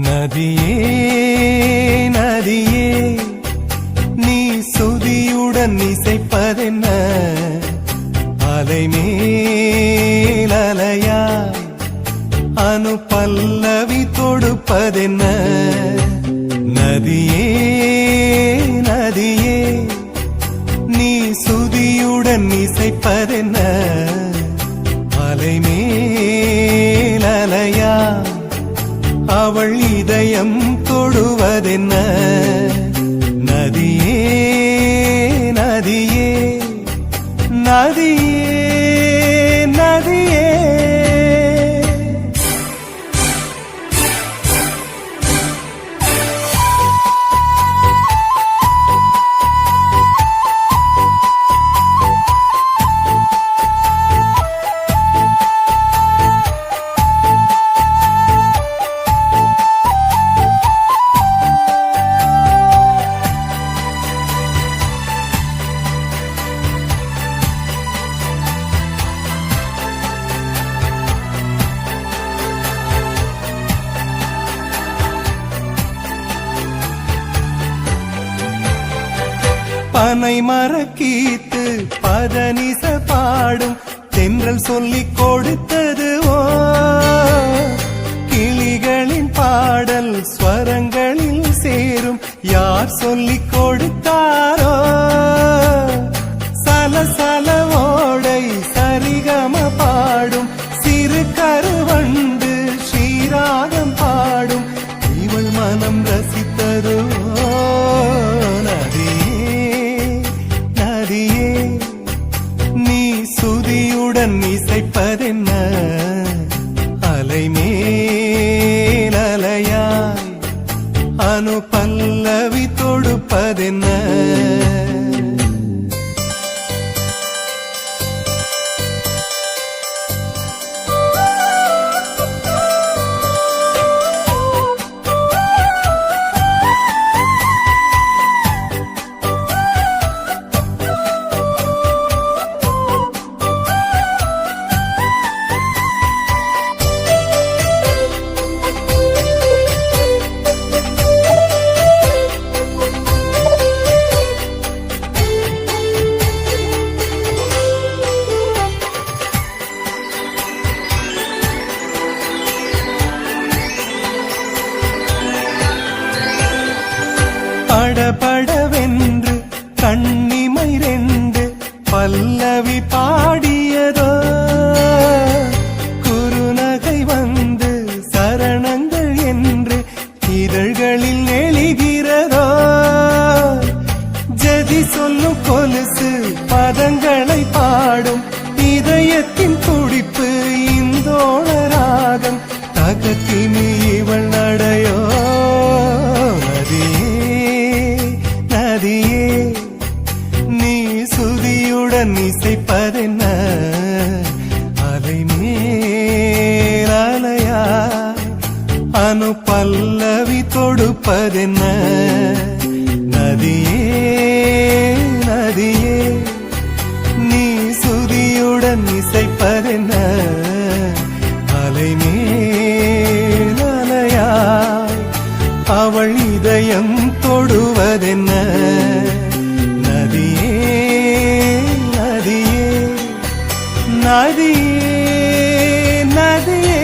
நதியே நதியே நீ சுதியுடன் இசைப்பதென்ன அலைமேல் அலையாய் அனு பல்லவி தொடுப்பதென்ன நதியே நதியே நீ சுதியுடன் இசைப்பதென்ன அலைமேல் அலையாய் அவள் இதயம் தொடுவதென்ன நதியே நதியே நதியே நதியே பனை மரக்கீத்து பதனிச பாடும் தென்றல் சொல்லிக் கொடுத்தது ஓ கிளிகளின் பாடல் ஸ்வரங்களில் சேரும் யார் சொல்லிக் கொடுத்தாரோ சலசல ஓடை சரிகம பாடும் சிறு கருவண்டு ஸ்ரீராகம் பாடும் இவள் மனம் ரசித்ததோ இசைப்பதென்ன அலைமேல் அலையாய் அனு பல்லவி தொடுப்பதென்ன படபடவென்று கண்ணிமை ரெண்டு பல்லவி பாடியதோ குறுநகை வந்து சரணங்கள் என்று இதழ்களில் நெளிகிறதோ ஜதி சொல்லும் கொலுசு பதங்களை பாடும் இதயத்தின் துடிப்பு இந்தோள ராகம் தகத்தினி இவள் நடையோ நதியே நீ சுதியுடன் இசைப்பதென்ன அலைமேல் அலையாய் அனு பல்லவி தொடுப்பதென்ன நதியே நதியே நீ சுதியுடன் இசைப்பதென்ன அலைமேல் அலையாய் அவள் இதயம் தொடுவதென்ன நதியே நதியே நதியே நதியே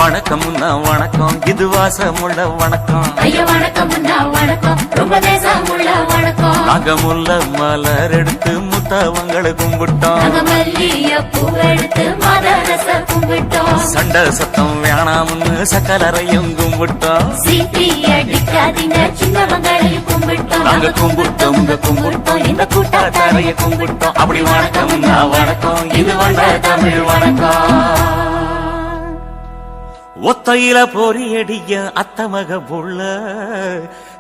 வணக்கம் வணக்கம் இது வாசமுள்ள வணக்கம் ஐயா வணக்கம் வணக்கம் ரொம்ப தேசமுள்ள வணக்கம் நாங்க முல்ல மலர் எடுத்து முத்தவங்களை கும்பிட்டோம் மல்லிய பூ எடுத்து மதரச கும்பிட்டோம் சண்டை சத்தம் வேணாம்னு சக்கலரையும் கும்பிட்டோம் சீட்டி அடிக்காதீங்க சின்னவங்களையும் கும்பிட்டோம் நாங்க கும்பிட்டோம் கும்பிட்டோம் இந்த கூட்டாத்தாரைய கும்பிட்டோம் அப்படி வணக்கம் வணக்கம் இது வந்த தமிழ் வணக்கம் ஒத்தையில பொறியடிய அத்தமக புள்ள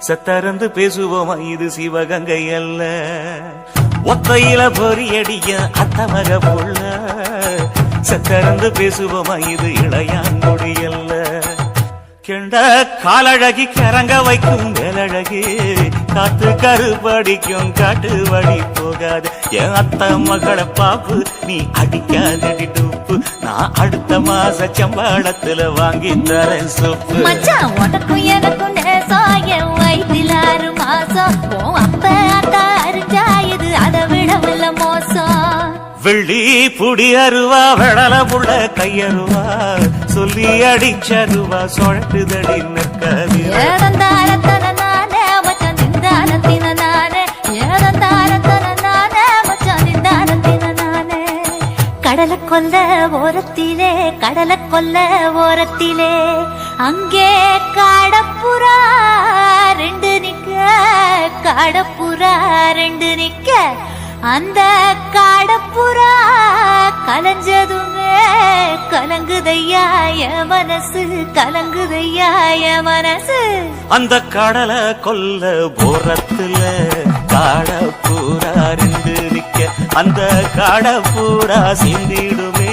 சத்தரந்து பேசுவோமா இது சிவகங்கை அல்ல ஒத்தையில பொறியடிய அத்தமக புள்ள சத்தரந்து பேசுவோமா இது இளையாங்குடி அல்ல கெண்ட காலழகி கரங்க வைக்கும் மேலழகி காத்து கருபடிக்கும் காட்டு வழி போகாது என் அத்த மகளை பாப்பு நீ அடிக்காதடி டூப்பு நான் அடுத்த மாச சம்பளத்துல வாங்கி தரேன் சோப்பு மச்சான் உனக்கும் எனக்கும் நேசம் என் வயிற்றில் 6 மாசம் உன் அப்ப அத்தா அறிஞ்சா இது அதை விடவில்ல மோசம் வெள்ளி புடி அருவா வெடல புள்ள கையருவா சொல்லி அடிச்சருவா சொழட்டுதடி நிற்காது ஏதந்தாரத்தன நானே மச்சான் திந்தாரத்தின நானே ஏதந்தாரத்தன நானே மச்சான் திந்தாரத்தின நானே கடலை கொல்ல ஓரத்திலே கடலை கொல்ல ஓரத்திலே அங்கே காடப்புறா 2 நிக்க காடப்புறா 2 நிக்க அந்த காடப்புறா கலஞ்சதுமே கலங்குதையா என் மனசு கலங்குதையா என் மனசு அந்த கடலை கொல்ல போரத்துல காடப்பூரா 2 நிக்க அந்த காடப்பூரா சிந்திடுமே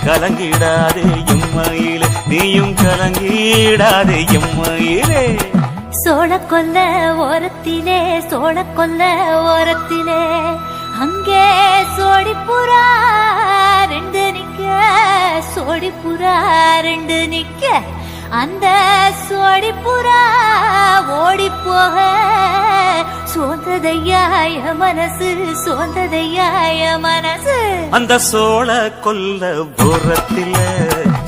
கலங்கிடாதே எம்மையிலே நீயும் கலங்கிடாதே எம்மையிலே சோழ கொல்ல ஓரத்திலே சோழ கொல்ல ஓரத்திலே அங்கே சோடிப்புறா 2 நிக்க சோடிப்புறா 2 நிக்க அந்த சோடிப்புறா ஓடி போக சோந்ததையா என் மனசு சோந்ததையா என் மனசு அந்த சோழ கொல்ல போரத்தில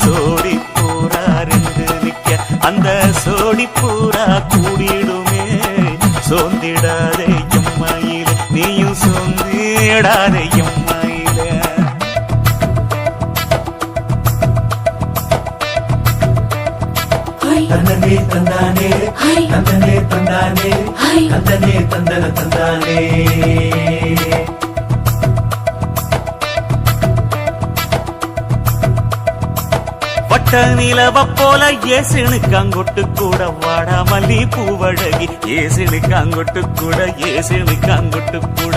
சோடி பூரா 2 நிக்க அந்த சோடி பூரா கூடிடுமே சோந்திடாதே எம்மையில நீயும் சோந்திடாதே எம்மையில தந்தனே தந்தானே தந்தனே தந்தானே தந்தனே தந்தன தந்தானே வட்ட நிலவ போல ஏசினுக்காங்கொட்டு கூட வாடாமல்லி பூவழகி ஏசினுக்காங்கொட்டு கூட ஏசினுக்காங்கொட்டு கூட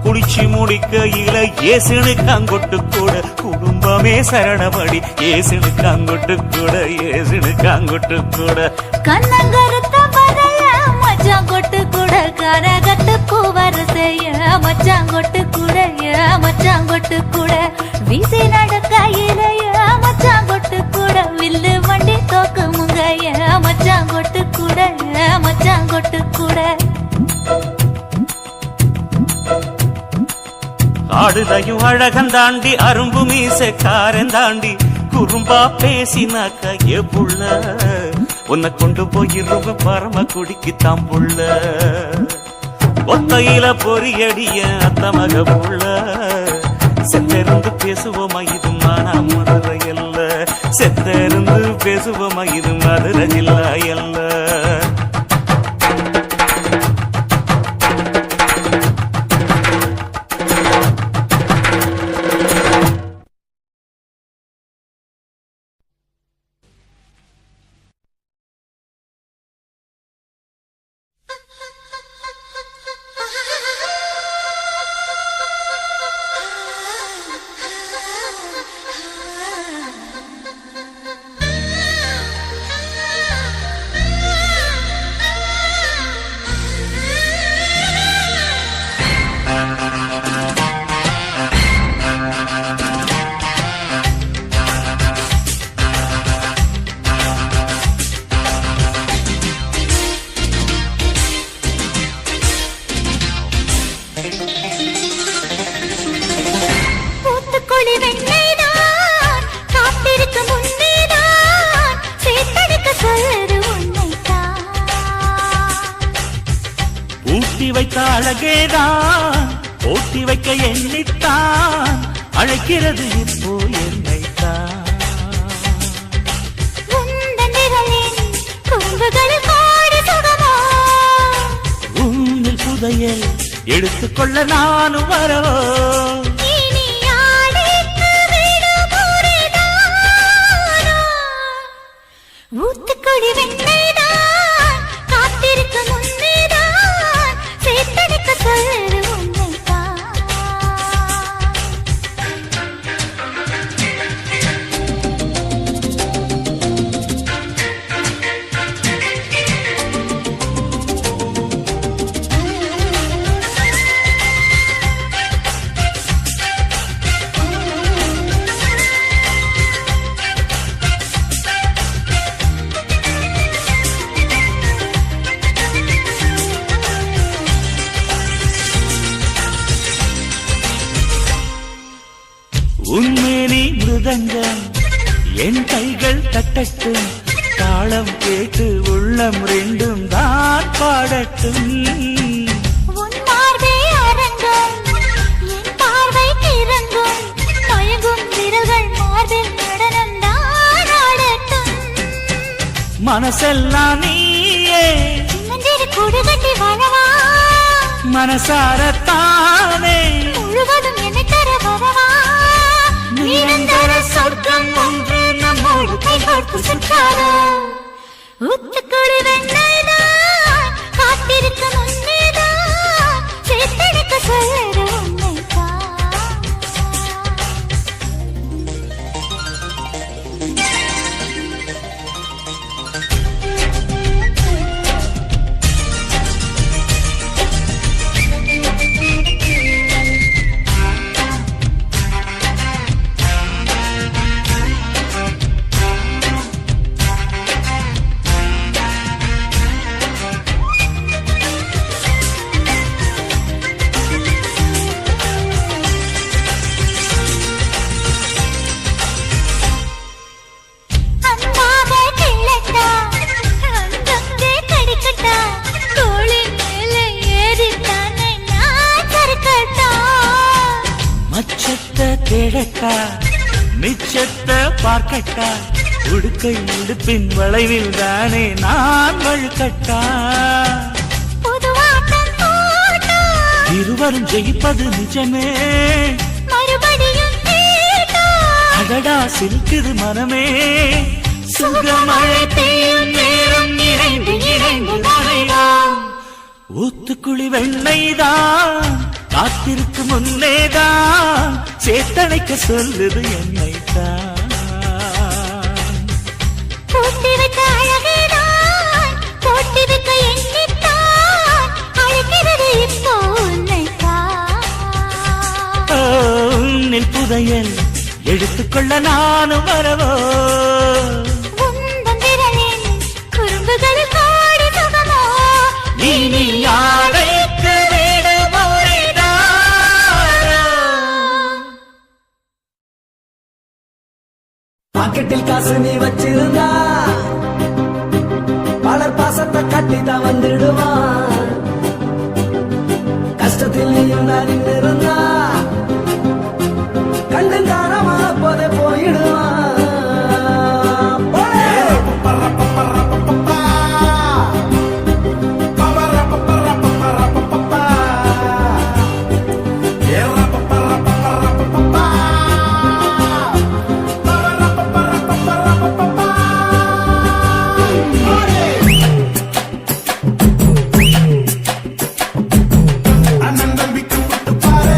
குளிச்சு முடிக்கையில ஏசினுக்காங்கொட்டு கூட குடும்பமே சரணபடி ஏசினுக்காங்கொட்டு கூட ஏசினுக்காங்கொட்டு கூட கண்ணங்கருத்த வரைய மச்சாங்கொட்டு கூட கரகட்டு பூவரசைய மச்சாங்கொட்டு கூட மச்சாங்கொட்டு கூட வீசி நடக்கையிலைய மச்சாங்கொட்டு கூட வில்லு வண்டி தோக்கு முங்கைய மச்சாங்கொட்டு கூட மச்சாங்கொட்டு கூட ஆடுதையும் அழகந்தாண்டி அரும்பு மீசக்காரன் தாண்டி குறும்பா பேசினாக்க ஏ புள்ள உன்னை கொண்டு போயிருவ பரம குடிக்கு தாம்புள்ள ஒத்தையில பொறியடிய அத்த மக புள்ள செத்திருந்து பேசுவோமா இது மானா மதுரை அல்ல செத்திருந்து பேசுவோமா இது மதுரை ஜில்லா அல்ல வைத்த அழகேதான் ஓட்டி வைக்க எண்ணித்தான் அழைக்கிறது இப்போ என்னைத்தான் உன்னில் புதையல் எடுத்துக்கொள்ள நானும் வரவோ ஊத்துக்குடி வெண்ணைதான் காத்திருக்க முன்னேதான் சேத்தடிக்க சொல்லுது உன்னைத்தான் உன்மேனி மிருதங்கம் என் கைகள் தட்டட்டும் தாளம் கேட்டு உள்ளம் ரெண்டும் தான் பாடட்டும் உன் பார்வை அரங்கம் என் பார்வை கிறங்கும் மயங்கும் விரல்கள் மார்பில் நடனம் தான் ஆடட்டும் மனசெல்லாம் நீயே சின்னஞ்சிறு கூடு கட்டி வாழவா மனசாரத்தானே முழுவதும் என்னை தர வரவா நிரந்தர சொர்க்கம் ஒன்று நம்மோடு கைகோர்த்து சுற்றாரோ ஊத்துக்குழி வெண்ணெய்தான் காத்திருக்க முன்னேதான் சேர்த்தெடுக்க சொல்லுற உன்னைத்தான் அன்பாக கிள்ளட்டா அங்கங்கே கடிக்கட்டா தோளி மேலே ஏறித்தானே நான் சறுக்கட்டா மச்சத்தை தேடட்டா மிச்சத்தை பார்க்கட்டா உடுக்கை உடுப்பின் வளைவில் தானே நான் வழுக்கட்டா புதுவாட்டம் போட்டா இருவரும் ஜெயிப்பது நிஜமே மறுபடியும் கேட்டா அடடா சிரிக்குது மனமே சுகமழை பெய்யும் நேரம் இணைந்து இணைந்து நனைவோம் ஊத்துக்குழி வெண்ணெய்தான் காத்திருக்கு முன்னேதான் சேத்தனைக்க சொல்லுது என்னைத்தான் போட்டி வைத்த அழகேதான் போட்டி வைக்க எண்ணித்தான் அழைக்கிறது இப்போ உன்னைத்தான் ஓ, உன்னில் புதையல் எடுத்துக்கொள்ள நானும் வரவோ உந்தன் விரலின் குறும்புகளில் கோடி சுகமோ நீ யாழைக்கு பாக்கெட்டில் காசு நீ வச்சிருந்தா பலர் பாசத்தை கட்டிதான் வந்துடுவான் கஷ்டத்தில் நீயும் நான் இருந்தா கண்ணு தானமா போதே போயிடுவான் அண்ணன் தம்பிக்கு விட்டு பாரு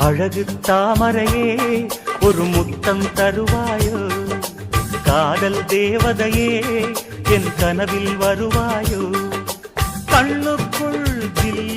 அழகு தாமரையே ஒரு முத்தம் தருவாயோ காதல் தேவதையே என் கனவில் வருவாயோ கண்ணுக்குள் ஜில்